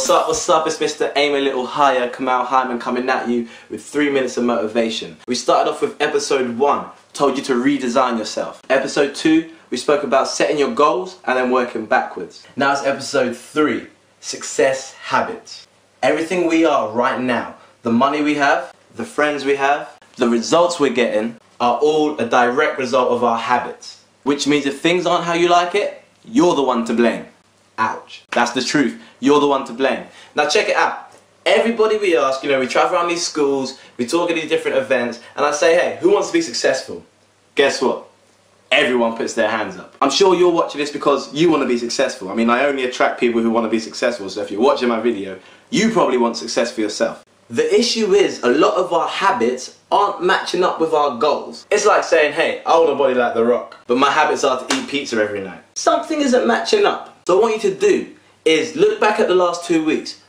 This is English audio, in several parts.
What's up, it's Mr. Aim a Little Higher, Kamal Hyman, coming at you with 3 minutes of motivation. We started off with episode 1, told you to redesign yourself. Episode 2, we spoke about setting your goals and then working backwards. Now it's episode 3, success habits. Everything we are right now, the money we have, the friends we have, the results we're getting, are all a direct result of our habits. Which means if things aren't how you like it, you're the one to blame. Ouch. That's the truth. You're the one to blame. Now check it out. Everybody we ask, we travel around these schools, we talk at these different events, and I say, hey, who wants to be successful? Guess what? Everyone puts their hands up. I'm sure you're watching this because you want to be successful. I mean, I only attract people who want to be successful, so if you're watching my video, you probably want success for yourself. The issue is, a lot of our habits aren't matching up with our goals. It's like saying, hey, I want a body like The Rock, but my habits are to eat pizza every night. Something isn't matching up. So what I want you to do is look back at the last 2 weeks.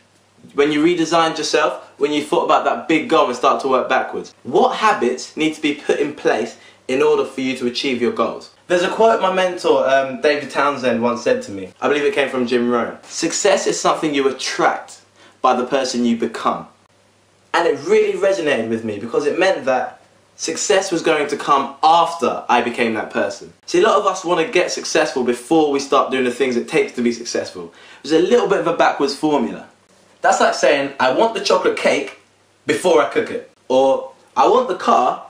When you redesigned yourself, when you thought about that big goal and start to work backwards. What habits need to be put in place in order for you to achieve your goals? There's a quote my mentor, David Townsend, once said to me. I believe it came from Jim Rohn. Success is something you attract by the person you become. And it really resonated with me because it meant that success was going to come after I became that person. See, a lot of us want to get successful before we start doing the things it takes to be successful. It's a little bit of a backwards formula. That's like saying, I want the chocolate cake before I cook it. Or, I want the car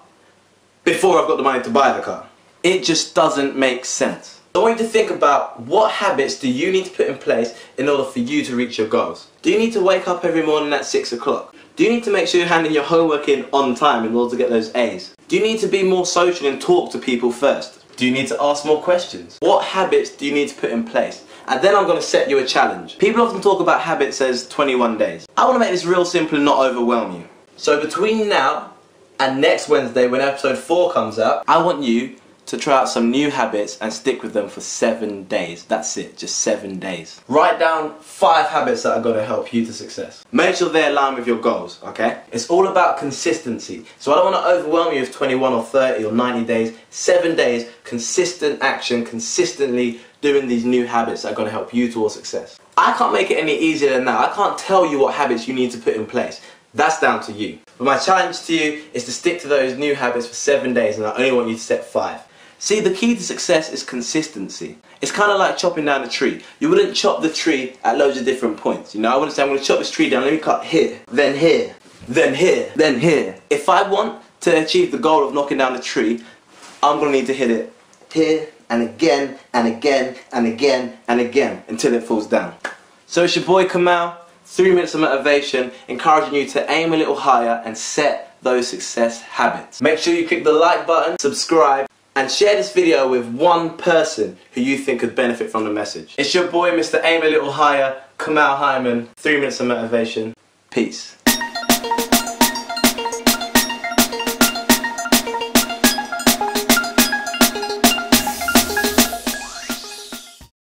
before I've got the money to buy the car. It just doesn't make sense. I want you to think about what habits do you need to put in place in order for you to reach your goals. Do you need to wake up every morning at 6 o'clock? Do you need to make sure you're handing your homework in on time in order to get those A's? Do you need to be more social and talk to people first? Do you need to ask more questions? What habits do you need to put in place? And then I'm going to set you a challenge. People often talk about habits as 21 days. I want to make this real simple and not overwhelm you. So between now and next Wednesday when episode 4 comes out, I want you to try out some new habits and stick with them for 7 days. That's it, just 7 days. Write down 5 habits that are going to help you to success. Make sure they align with your goals, okay? It's all about consistency. So I don't want to overwhelm you with 21 or 30 or 90 days. 7 days, consistent action, consistently doing these new habits that are going to help you towards success. I can't make it any easier than that. I can't tell you what habits you need to put in place. That's down to you. But my challenge to you is to stick to those new habits for 7 days, and I only want you to set 5. See, the key to success is consistency. It's kind of like chopping down a tree. You wouldn't chop the tree at loads of different points. I wouldn't say, I'm going to chop this tree down, let me cut here, then here, then here, then here. If I want to achieve the goal of knocking down the tree, I'm going to need to hit it here, and again, and again, and again, and again, until it falls down. So it's your boy Kamal, 3 minutes of motivation, encouraging you to aim a little higher and set those success habits. Make sure you click the like button, subscribe, and share this video with one person who you think could benefit from the message. It's your boy, Mr. Aim a Little Higher, Kamal Hyman, 3 minutes of motivation. Peace.